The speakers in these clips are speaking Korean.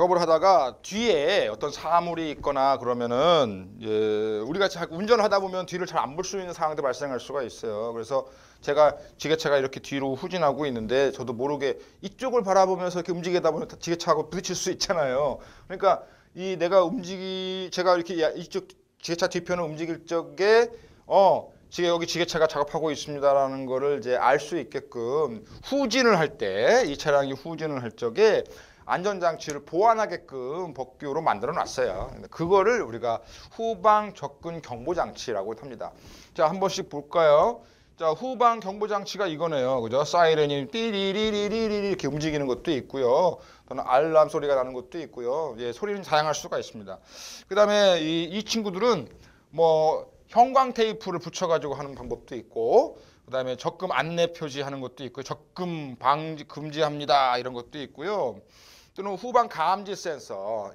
작업을 하다가 뒤에 어떤 사물이 있거나 그러면은 우리가 운전을 하다 보면 뒤를 잘 안 볼 수 있는 상황도 발생할 수가 있어요. 그래서 제가 지게차가 이렇게 뒤로 후진하고 있는데 저도 모르게 이쪽을 바라보면서 이렇게 움직이다 보면 지게차하고 부딪힐 수 있잖아요. 그러니까 제가 이렇게 이쪽 지게차 뒤편을 움직일 적에 여기 지게차가 작업하고 있습니다라는 거를 이제 알 수 있게끔 후진을 할 때, 이 차량이 후진을 할 적에 안전장치를 보완하게끔 법규로 만들어 놨어요. 그거를 우리가 후방 접근 경보장치라고 합니다. 자, 한 번씩 볼까요? 자, 후방 경보장치가 이거네요. 그죠? 사이렌이 띠리리리리리 이렇게 움직이는 것도 있고요. 또는 알람 소리가 나는 것도 있고요. 예, 소리는 다양할 수가 있습니다. 그 다음에 이 친구들은 뭐 형광 테이프를 붙여가지고 하는 방법도 있고, 그 다음에 적금 안내 표시하는 것도 있고, 적금 방지 금지합니다 이런 것도 있고요. 또는 후방 감지 센서,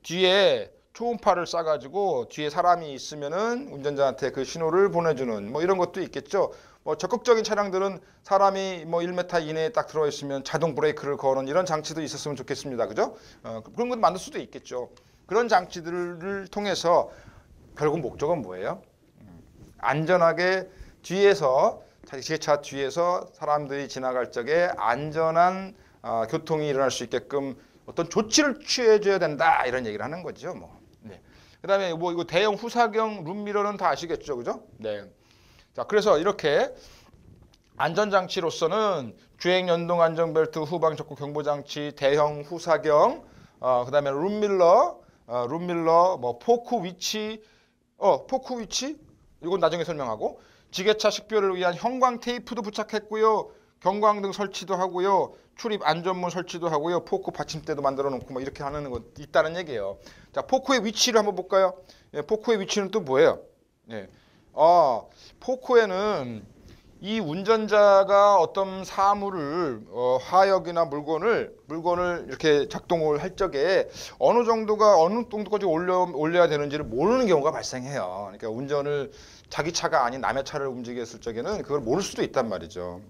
뒤에 초음파를 쏴가지고 뒤에 사람이 있으면은 운전자한테 그 신호를 보내주는 뭐 이런 것도 있겠죠. 뭐 적극적인 차량들은 사람이 뭐 1m 이내에 딱 들어 있으면 자동 브레이크를 거는 이런 장치도 있었으면 좋겠습니다. 그죠? 그런 것도 만들 수도 있겠죠. 그런 장치들을 통해서 결국 목적은 뭐예요? 안전하게 뒤에서 지게차 뒤에서 사람들이 지나갈 적에 안전한 교통이 일어날 수 있게끔 어떤 조치를 취해줘야 된다 이런 얘기를 하는 거죠. 뭐. 네. 그다음에 뭐 이거 대형 후사경 룸미러는 다 아시겠죠, 그죠? 네. 자, 그래서 이렇게 안전장치로서는 주행 연동 안전벨트, 후방 적구 경보장치, 대형 후사경, 그다음에 룸밀러, 뭐 포크 위치, 이건 나중에 설명하고, 지게차 식별을 위한 형광 테이프도 부착했고요. 경광등 설치도 하고요. 출입 안전문 설치도 하고요. 포크 받침대도 만들어 놓고 뭐 이렇게 하는 거 있다는 얘기예요. 자, 포크의 위치를 한번 볼까요? 예, 포크의 위치는 또 뭐예요? 예. 포크에는 이 운전자가 어떤 사물을 화약이나 물건을 이렇게 작동을 할 적에 어느 정도까지 올려야 되는지를 모르는 경우가 발생해요. 그러니까 운전을 자기 차가 아닌 남의 차를 움직였을 적에는 그걸 모를 수도 있단 말이죠.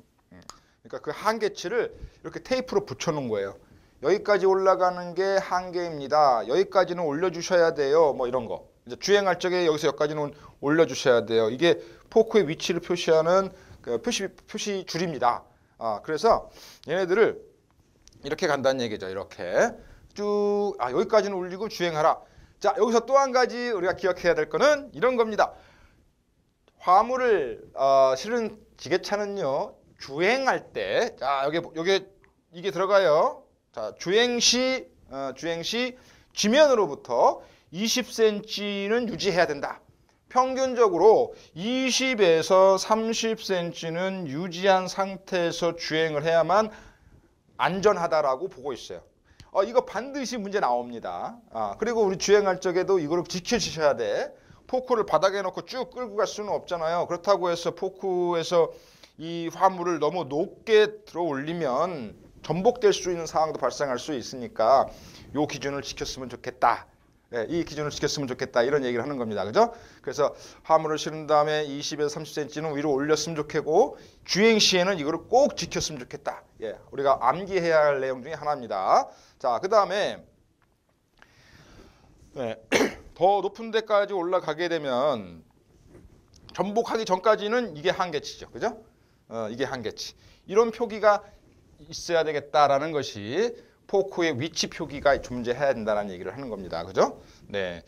그러니까 그 한계치를 이렇게 테이프로 붙여놓은 거예요. 여기까지 올라가는 게 한계입니다. 여기까지는 올려주셔야 돼요. 뭐 이런 거. 이제 주행할 적에 여기서 여기까지는 올려주셔야 돼요. 이게 포크의 위치를 표시하는 그 표시 줄입니다. 그래서 얘네들을 이렇게 간다는 얘기죠. 이렇게 쭉 여기까지는 올리고 주행하라. 자, 여기서 또 한 가지 우리가 기억해야 될 거는 이런 겁니다. 화물을 실은 지게차는요. 주행할 때, 자, 이게 들어가요. 자, 주행 시 지면으로부터 20cm는 유지해야 된다. 평균적으로 20에서 30cm는 유지한 상태에서 주행을 해야만 안전하다라고 보고 있어요. 이거 반드시 문제 나옵니다. 그리고 우리 주행할 적에도 이거를 지켜주셔야 돼. 포크를 바닥에 놓고 쭉 끌고 갈 수는 없잖아요. 그렇다고 해서 포크에서 이 화물을 너무 높게 들어 올리면 전복될 수 있는 상황도 발생할 수 있으니까 이 기준을 지켰으면 좋겠다. 네, 이 기준을 지켰으면 좋겠다. 이런 얘기를 하는 겁니다. 그죠? 그래서 화물을 실은 다음에 20에서 30cm는 위로 올렸으면 좋겠고 주행 시에는 이거를 꼭 지켰으면 좋겠다. 예, 우리가 암기해야 할 내용 중에 하나입니다. 자, 그 다음에 더 높은 데까지 올라가게 되면 전복하기 전까지는 이게 한계치죠. 그죠? 이게 한계치. 이런 표기가 있어야 되겠다라는 것이 포크의 위치 표기가 존재해야 된다는 얘기를 하는 겁니다. 그죠? 네.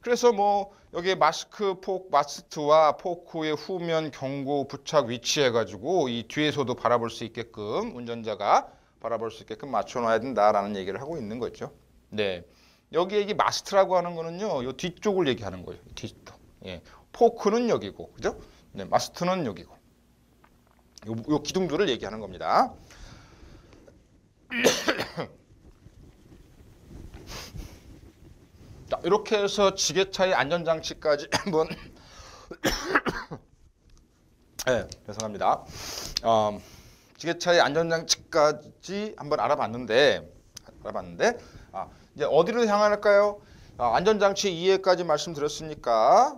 그래서 뭐 여기 마스트와 포크의 후면 경고 부착 위치해 가지고 이 뒤에서도 바라볼 수 있게끔 운전자가 바라볼 수 있게끔 맞춰 놔야 된다라는 얘기를 하고 있는 거죠. 네. 여기에 이 마스트라고 하는 거는요. 요 뒤쪽을 얘기하는 거예요. 뒤쪽. 예. 포크는 여기고. 그죠? 네, 마스트는 여기고. 요 기둥들을 얘기하는 겁니다. 자, 이렇게 해서 지게차의 안전장치까지 한번 네, 죄송합니다. 지게차의 안전장치까지 한번 알아봤는데 이제 어디로 향할까요? 안전장치 이해까지 말씀드렸으니까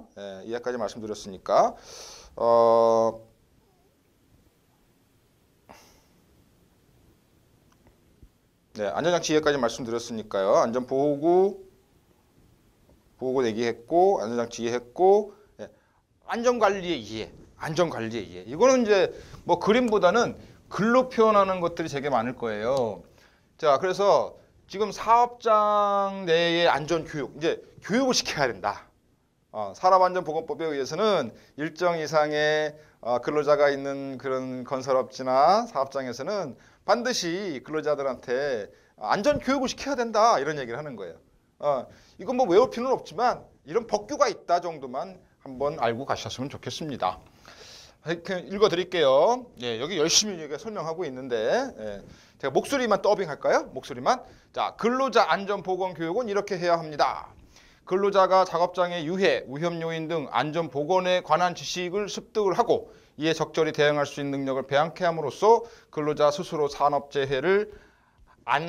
네, 안전장치 이해까지 말씀드렸으니까요. 안전보호구 얘기했고, 안전장치 이해했고, 네, 안전관리의 이해, 안전관리의 이해. 이거는 이제 뭐 그림보다는 글로 표현하는 것들이 되게 많을 거예요. 자, 그래서 지금 사업장 내의 안전교육, 이제 교육을 시켜야 된다. 산업안전보건법에 의해서는 일정 이상의 근로자가 있는 그런 건설업지나 사업장에서는 반드시 근로자들한테 안전교육을 시켜야 된다. 이런 얘기를 하는 거예요. 이건 뭐 외울 필요는 없지만 이런 법규가 있다 정도만 한번 알고 가셨으면 좋겠습니다. 읽어드릴게요. 예, 여기 열심히 설명하고 있는데 제가 목소리만 더빙할까요? 목소리만. 자, 근로자 안전보건교육은 이렇게 해야 합니다. 근로자가 작업장의 유해, 위험 요인 등 안전보건에 관한 지식을 습득을 하고 이에 적절히 대응할 수 있는 능력을 배양케 함으로써 근로자 스스로 산업재해를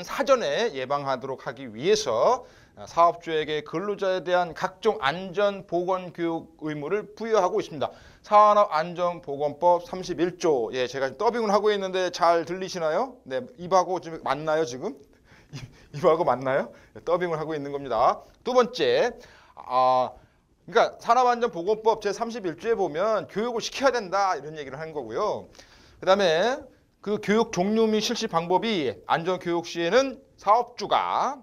사전에 예방하도록 하기 위해서 사업주에게 근로자에 대한 각종 안전보건교육 의무를 부여하고 있습니다. 산업안전보건법 31조. 예, 제가 더빙을 하고 있는데 잘 들리시나요? 네, 입하고 지금 맞나요, 지금? 입하고 맞나요? 더빙을 하고 있는 겁니다. 두 번째, 그러니까 산업안전보건법 제31조에 보면 교육을 시켜야 된다 이런 얘기를 하는 거고요. 그 다음에 그 교육 종류 및 실시 방법이 안전교육 시에는 사업주가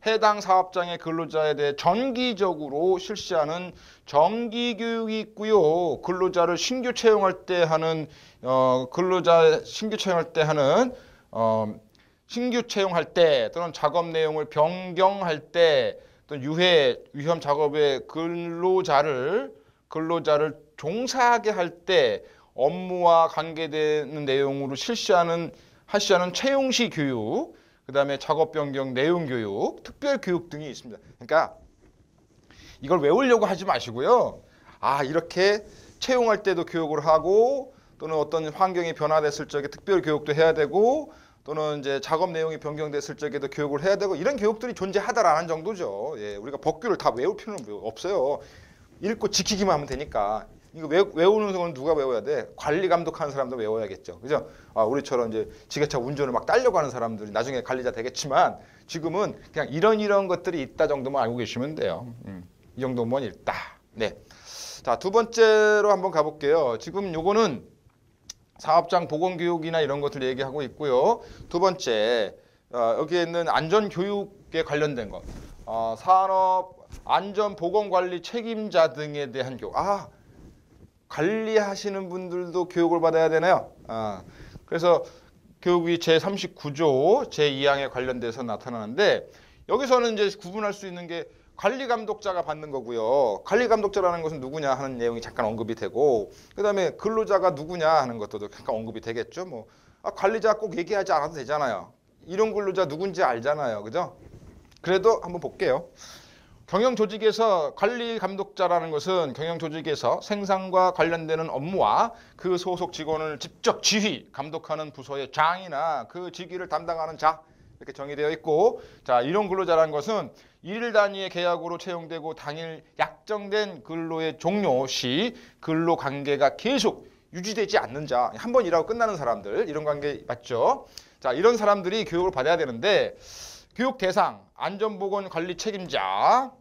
해당 사업장의 근로자에 대해 정기적으로 실시하는 정기교육이 있고요. 근로자를 신규 채용할 때 하는 신규 채용할 때 또는 작업 내용을 변경할 때 또는 위험 작업의 근로자를 종사하게 할 때 업무와 관계되는 내용으로 하시하는 채용 시 교육, 그다음에 작업 변경 내용 교육, 특별 교육 등이 있습니다. 그러니까 이걸 외우려고 하지 마시고요. 이렇게 채용할 때도 교육을 하고 또는 어떤 환경이 변화됐을 적에 특별 교육도 해야 되고 또는 이제 작업 내용이 변경됐을 적에도 교육을 해야 되고 이런 교육들이 존재하다라는 정도죠. 예, 우리가 법규를 다 외울 필요는 없어요. 읽고 지키기만 하면 되니까. 이거 외우는 건 누가 외워야 돼? 관리 감독하는 사람도 외워야겠죠. 그죠? 우리처럼 이제 지게차 운전을 막 따려고 하는 사람들이 나중에 관리자 되겠지만 지금은 그냥 이런 것들이 있다 정도만 알고 계시면 돼요. 이 정도면 읽다. 네. 자, 두 번째로 한번 가볼게요. 지금 요거는 사업장 보건교육이나 이런 것들 얘기하고 있고요. 두 번째, 여기에 있는 안전교육에 관련된 것. 산업 안전보건관리 책임자 등에 대한 교육. 관리하시는 분들도 교육을 받아야 되나요? 그래서 교육이 제39조 제2항에 관련돼서 나타나는데 여기서는 이제 구분할 수 있는 게 관리감독자가 받는 거고요. 관리감독자라는 것은 누구냐 하는 내용이 잠깐 언급이 되고 그다음에 근로자가 누구냐 하는 것도 잠깐 언급이 되겠죠. 뭐 관리자 꼭 얘기하지 않아도 되잖아요. 이런 근로자 누군지 알잖아요. 그죠? 그래도 한번 볼게요. 경영조직에서 관리감독자라는 것은 경영조직에서 생산과 관련되는 업무와 그 소속 직원을 직접 지휘, 감독하는 부서의 장이나 그 직위를 담당하는 자 이렇게 정의되어 있고 자 이런 근로자라는 것은 일일 단위의 계약으로 채용되고 당일 약정된 근로의 종료 시 근로관계가 계속 유지되지 않는 자, 한 번 일하고 끝나는 사람들 이런 관계 맞죠? 자 이런 사람들이 교육을 받아야 되는데 교육 대상, 안전보건관리 책임자,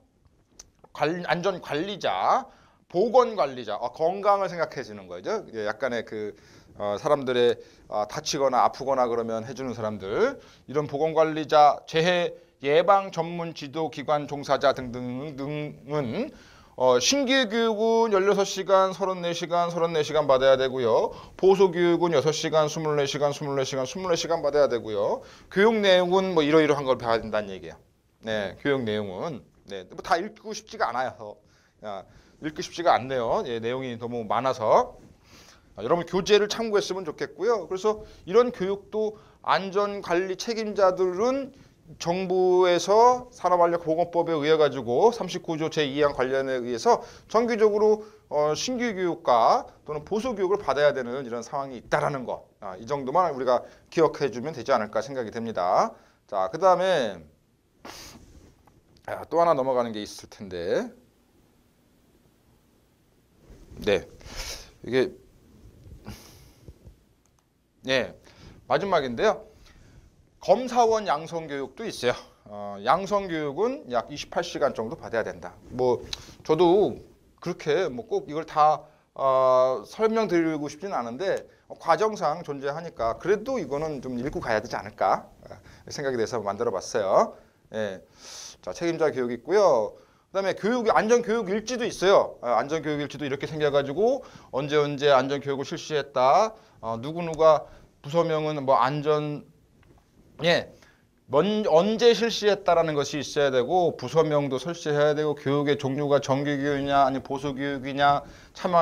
안전관리자, 보건관리자, 건강을 생각해 주는 거죠. 약간의 그 사람들의 다치거나 아프거나 그러면 해주는 사람들, 이런 보건관리자, 재해 예방 전문 지도 기관 종사자 등등은 신규 교육은 16시간, 34시간 받아야 되고요. 보수 교육은 6시간, 24시간 받아야 되고요. 교육 내용은 뭐 이러이러한 걸 봐야 된다는 얘기예요. 네, 교육 내용은 뭐 다 읽고 싶지가 않아요. 읽기 쉽지가 않네요. 예, 내용이 너무 많아서 여러분 교재를 참고했으면 좋겠고요. 그래서 이런 교육도 안전관리 책임자들은 정부에서 산업안전보건법에 의해 가지고 39조 제2항 관련에 의해서 정기적으로 신규 교육과 또는 보수 교육을 받아야 되는 이런 상황이 있다라는 것. 이 정도만 우리가 기억해 주면 되지 않을까 생각이 됩니다. 자, 그다음에 또 하나 넘어가는 게 있을 텐데. 네. 이게 마지막인데요. 검사원 양성교육도 있어요. 양성교육은 약 28시간 정도 받아야 된다. 뭐 저도 그렇게 뭐 꼭 이걸 다 설명드리고 싶지는 않은데 과정상 존재하니까 그래도 이거는 좀 읽고 가야 되지 않을까 생각이 돼서 만들어봤어요. 예. 자, 책임자 교육 있고요. 그다음에 안전교육 일지도 있어요. 안전교육 일지도 이렇게 생겨가지고 언제 안전교육을 실시했다. 누구누가 부서명은 뭐 언제 실시했다라는 것이 있어야 되고 부서명도 설치해야 되고 교육의 종류가 정규교육이냐 아니면 보수교육이냐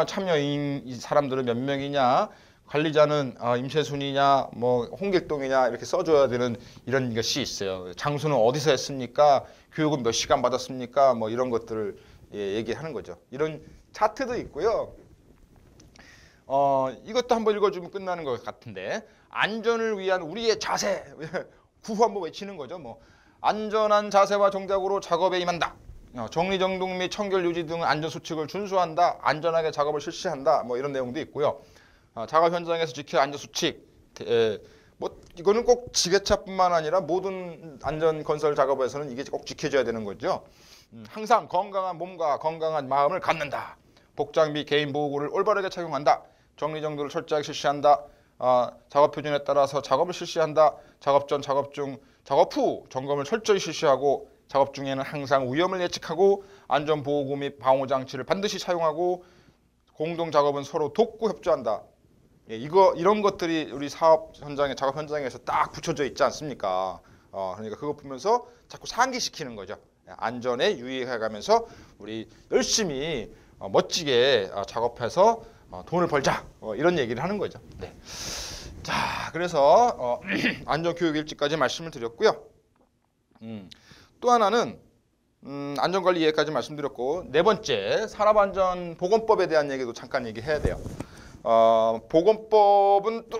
참여인 이 사람들은 몇 명이냐 관리자는 임세순이냐 뭐 홍길동이냐 이렇게 써줘야 되는 이런 것이 있어요. 장소는 어디서 했습니까? 교육은 몇 시간 받았습니까? 뭐 이런 것들을 얘기하는 거죠. 이런 차트도 있고요. 이것도 한번 읽어주면 끝나는 것 같은데 안전을 위한 우리의 자세 구호 한번 외치는 거죠. 뭐 안전한 자세와 동작으로 작업에 임한다. 정리정돈 및 청결 유지 등 안전수칙을 준수한다. 안전하게 작업을 실시한다. 뭐 이런 내용도 있고요. 작업 현장에서 지켜야 안전수칙. 뭐 이거는 꼭 지게차뿐만 아니라 모든 안전 건설 작업에서는 이게 꼭 지켜져야 되는 거죠. 항상 건강한 몸과 건강한 마음을 갖는다. 복장 및 개인 보호구를 올바르게 착용한다. 정리정돈을 철저하게 실시한다. 작업 표준에 따라서 작업을 실시한다. 작업 전, 작업 중, 작업 후 점검을 철저히 실시하고 작업 중에는 항상 위험을 예측하고 안전보호구 및 방호장치를 반드시 사용하고 공동 작업은 서로 돕고 협조한다. 이런 것들이 우리 사업 현장에 작업 현장에서 딱 붙여져 있지 않습니까? 그러니까 그거 보면서 자꾸 상기시키는 거죠. 안전에 유의해가면서 우리 열심히 멋지게 작업해서 돈을 벌자 이런 얘기를 하는 거죠. 네. 자, 그래서 안전교육 일지까지 말씀을 드렸고요. 또 하나는 안전관리 이해까지 말씀드렸고 네 번째 산업안전보건법에 대한 얘기도 잠깐 얘기해야 돼요. 보건법은 또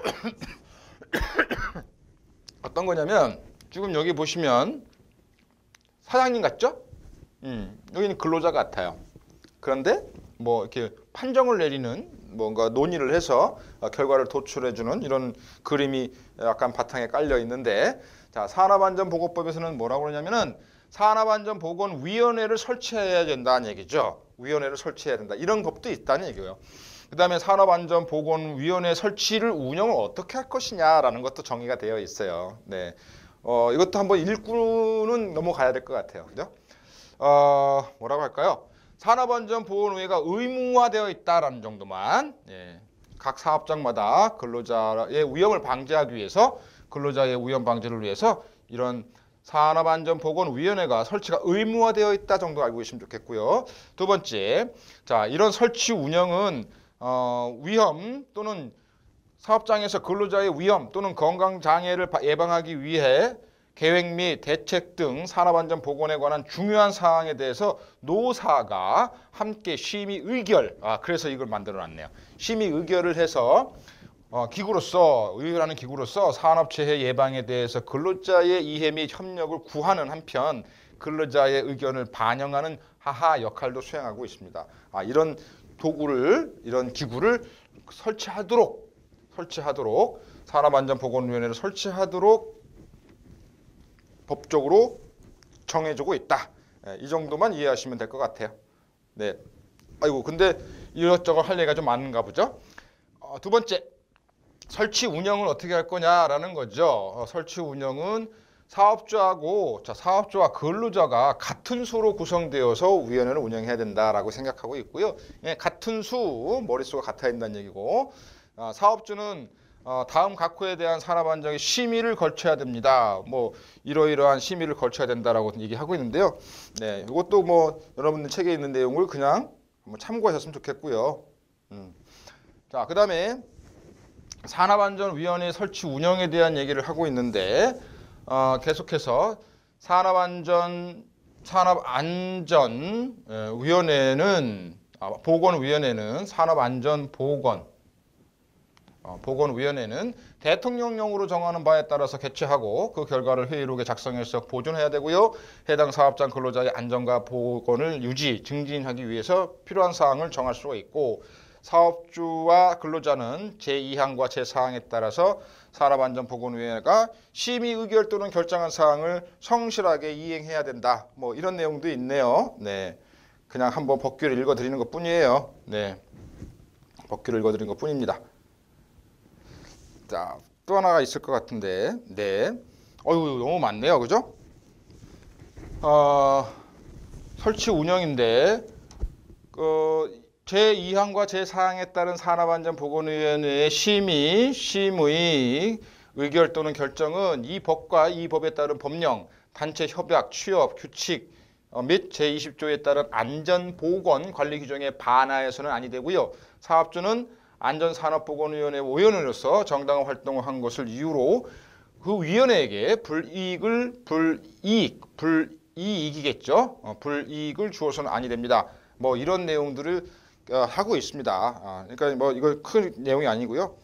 어떤 거냐면 지금 여기 보시면 사장님 같죠? 여기는 근로자 같아요. 그런데 뭐 이렇게 판정을 내리는 뭔가 논의를 해서 결과를 도출해주는 이런 그림이 약간 바탕에 깔려 있는데 자 산업안전보건법에서는 뭐라고 그러냐면은 산업안전보건위원회를 설치해야 된다는 얘기죠. 위원회를 설치해야 된다. 이런 법도 있다는 얘기예요. 그 다음에 산업안전보건위원회 설치를 운영을 어떻게 할 것이냐라는 것도 정의가 되어 있어요. 네, 이것도 한번 읽고는 넘어가야 될 것 같아요. 그죠? 뭐라고 할까요? 산업안전보건위원회가 의무화되어 있다라는 정도만 각 사업장마다 근로자의 위험을 방지하기 위해서 근로자의 위험 방지를 위해서 이런 산업안전보건위원회가 설치가 의무화되어 있다 정도 알고 계시면 좋겠고요. 두 번째, 자 이런 설치 운영은 위험 또는 사업장에서 근로자의 위험 또는 건강장애를 예방하기 위해 계획 및 대책 등 산업안전보건에 관한 중요한 사항에 대해서 노사가 함께 심의 의결, 그래서 이걸 만들어놨네요. 심의 의결을 해서 의회라는 기구로서 산업재해 예방에 대해서 근로자의 이해 및 협력을 구하는 한편 근로자의 의견을 반영하는 하하 역할도 수행하고 있습니다. 이런 이런 기구를 설치하도록 산업안전보건위원회를 설치하도록 법적으로 정해주고 있다. 이 정도만 이해하시면 될 것 같아요. 네. 아이고 근데 이것저것 할 얘기가 좀 많은가 보죠. 두 번째, 설치 운영을 어떻게 할 거냐라는 거죠. 설치 운영은 사업주와 근로자가 같은 수로 구성되어서 위원회를 운영해야 된다라고 생각하고 있고요. 같은 수, 머릿수가 같아야 된다는 얘기고 사업주는 다음 각호에 대한 산업안전의 심의를 거쳐야 됩니다. 뭐 이러이러한 심의를 거쳐야 된다라고 얘기하고 있는데요. 네, 이것도 뭐 여러분들 책에 있는 내용을 그냥 한번 참고하셨으면 좋겠고요. 자, 그다음에 산업안전위원회 설치 운영에 대한 얘기를 하고 있는데 계속해서 보건위원회는 대통령령으로 정하는 바에 따라서 개최하고 그 결과를 회의록에 작성해서 보존해야 되고요. 해당 사업장 근로자의 안전과 보건을 증진하기 위해서 필요한 사항을 정할 수가 있고 사업주와 근로자는 제2항과 제4항에 따라서 산업안전보건위원회가 심의 의결 또는 결정한 사항을 성실하게 이행해야 된다. 뭐 이런 내용도 있네요. 네, 그냥 한번 법규를 읽어드리는 것뿐이에요. 네, 법규를 읽어드리는 것뿐입니다. 자, 또 하나가 있을 것 같은데, 네, 어유 너무 많네요, 그죠? 설치 운영인데 제2항과 제4항에 따른 산업안전보건위원회의 심의, 의결 또는 결정은 이 법과 이 법에 따른 법령, 단체 협약, 취업, 규칙 및 제20조에 따른 안전보건 관리 규정에 반하여서는 아니 되고요. 사업주는 안전산업보건위원회 위원으로서 정당한 활동을 한 것을 이유로 그 위원회에게 불이익이겠죠. 불이익을 주어서는 아니 됩니다. 뭐 이런 내용들을 하고 있습니다. 그러니까 뭐 이거 큰 내용이 아니고요.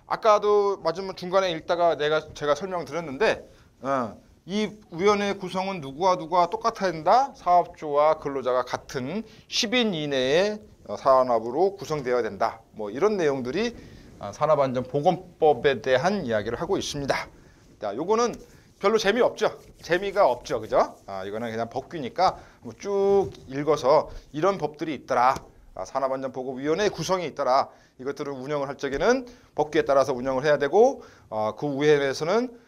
아까도 맞으면 중간에 읽다가 제가 설명드렸는데 이 위원회 구성은 누구와 똑같아야 된다. 사업주와 근로자가 같은 10인 이내의 산업으로 구성되어야 된다. 뭐 이런 내용들이 산업안전보건법에 대한 이야기를 하고 있습니다. 자, 요거는 별로 재미없죠. 재미가 없죠, 그죠? 이거는 그냥 법규니까 쭉 읽어서 이런 법들이 있더라. 산업안전보건위원회 구성이 있더라. 이것들을 운영을 할 적에는 법규에 따라서 운영을 해야 되고 그 위원회에서는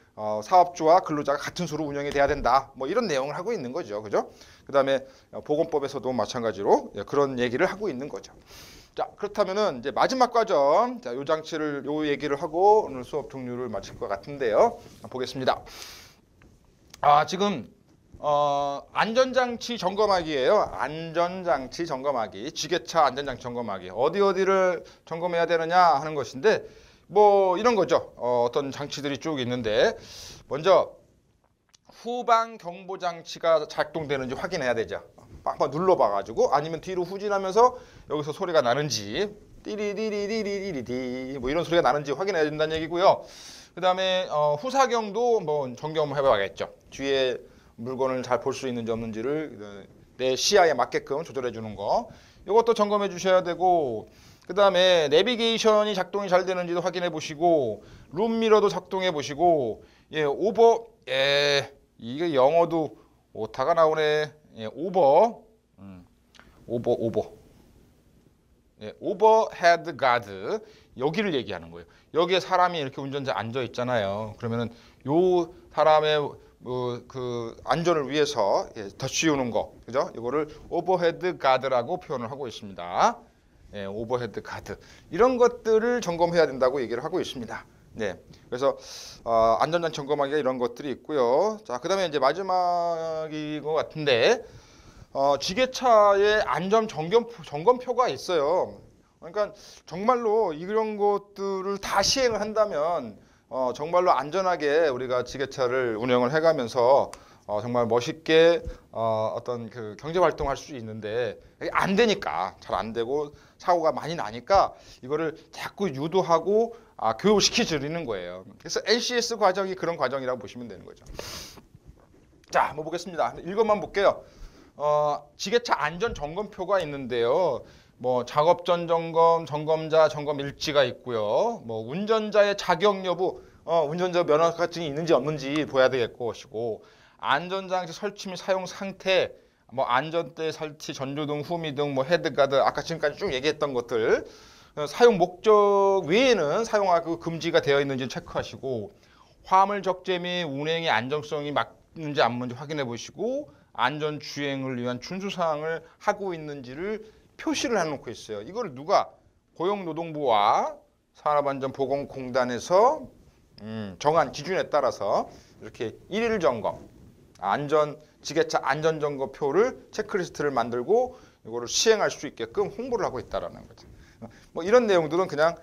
사업주와 근로자가 같은 수로 운영이 돼야 된다. 뭐 이런 내용을 하고 있는 거죠, 그죠? 그다음에 보건법에서도 마찬가지로 그런 얘기를 하고 있는 거죠. 자, 그렇다면은 이제 마지막 과정, 자, 요 장치를 요 얘기를 하고 오늘 수업 종료를 마칠 것 같은데요. 보겠습니다. 지금 안전장치 점검하기예요. 안전장치 점검하기, 지게차 안전장치 점검하기. 어디를 점검해야 되느냐 하는 것인데 뭐 이런 거죠. 어떤 장치들이 쭉 있는데 먼저 후방 경보 장치가 작동되는지 확인해야 되죠. 한번 눌러봐가지고 아니면 뒤로 후진하면서 여기서 소리가 나는지 띠리리리리리리리 뭐 이런 소리가 나는지 확인해야 된다는 얘기고요. 그 다음에 후사경도 뭐 점검해봐야겠죠. 뒤에 물건을 잘 볼 수 있는지 없는지를 내 시야에 맞게끔 조절해 주는 거 이것도 점검해 주셔야 되고 그 다음에 내비게이션이 작동이 잘 되는지도 확인해 보시고 룸미러도 작동해 보시고 이게 영어도 오타가 나오네. 오버헤드 가드 여기를 얘기하는 거예요. 여기에 사람이 이렇게 운전자 앉아 있잖아요. 그러면은 요 사람의 그 안전을 위해서 더 씌우는 거, 그죠? 이거를 오버헤드 가드라고 표현을 하고 있습니다. 오버헤드 가드 이런 것들을 점검해야 된다고 얘기를 하고 있습니다. 네, 그래서 안전장치 점검하기가 이런 것들이 있고요. 자, 그다음에 이제 마지막인 것 같은데 지게차의 안전 점검표가 있어요. 그러니까 정말로 이런 것들을 다 시행을 한다면 정말로 안전하게 우리가 지게차를 운영을 해가면서 정말 멋있게 어떤 그 경제 활동할 수 있는데 안 되니까 잘 안 되고 사고가 많이 나니까 이거를 자꾸 유도하고 교육시켜 드리는 거예요. 그래서 NCS 과정이 그런 과정이라고 보시면 되는 거죠. 자, 한번 보겠습니다. 이것만 볼게요. 지게차 안전 점검표가 있는데요. 뭐 작업 전 점검, 점검자 점검 일지가 있고요. 뭐 운전자의 자격 여부, 운전자 면허증이 있는지 없는지 보여야 되겠고, 안전장치 설치 및 사용 상태, 뭐 안전대 설치, 전조등, 후미등, 뭐 헤드가드, 아까 지금까지 쭉 얘기했던 것들, 사용 목적 외에는 사용하고 금지가 되어 있는지 체크하시고, 화물 적재 및 운행의 안정성이 맞는지 안 맞는지 확인해 보시고, 안전 주행을 위한 준수 사항을 하고 있는지를 표시를 해놓고 있어요. 이걸 누가 고용노동부와 산업안전보건공단에서 정한 기준에 따라서 이렇게 일일 점검, 지게차 안전점검표를 체크리스트를 만들고 이거를 시행할 수 있게끔 홍보를 하고 있다라는 거죠. 뭐 이런 내용들은 그냥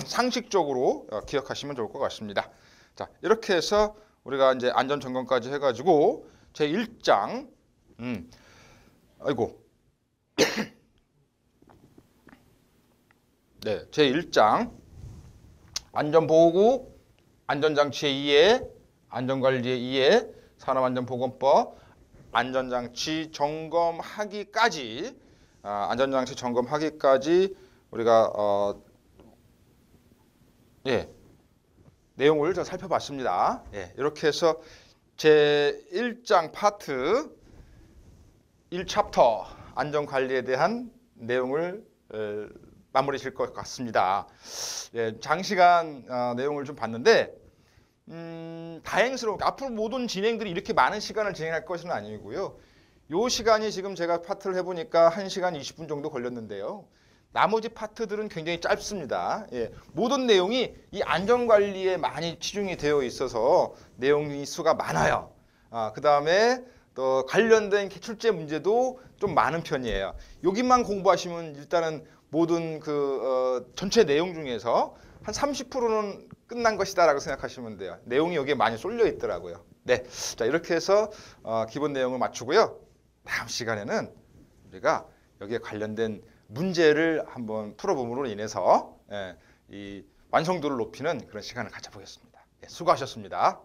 상식적으로 기억하시면 좋을 것 같습니다. 자, 이렇게 해서 우리가 이제 안전점검까지 해가지고 제 1장, 네, 제 1장 안전보호구, 안전장치의 이해, 안전관리의 이해, 산업안전보건법, 안전장치 점검하기까지 안전장치 점검하기까지 우리가 내용을 좀 살펴봤습니다. 이렇게 해서 제 1장 파트 1챕터 안전관리에 대한 내용을 마무리 질 것 같습니다. 장시간 내용을 좀 봤는데 다행스럽게 앞으로 모든 진행들이 이렇게 많은 시간을 진행할 것은 아니고요. 요 시간이 지금 제가 파트를 해보니까 1시간 20분 정도 걸렸는데요. 나머지 파트들은 굉장히 짧습니다. 모든 내용이 이 안전관리에 많이 치중이 되어 있어서 내용이 수가 많아요. 그 다음에 또 관련된 기출제 문제도 좀 많은 편이에요. 여기만 공부하시면 일단은 모든 전체 내용 중에서 한 30%는 끝난 것이다라고 생각하시면 돼요. 내용이 여기에 많이 쏠려 있더라고요. 네, 자 이렇게 해서 기본 내용을 마치고요. 다음 시간에는 우리가 여기에 관련된 문제를 한번 풀어봄으로 인해서 이 완성도를 높이는 그런 시간을 가져보겠습니다. 수고하셨습니다.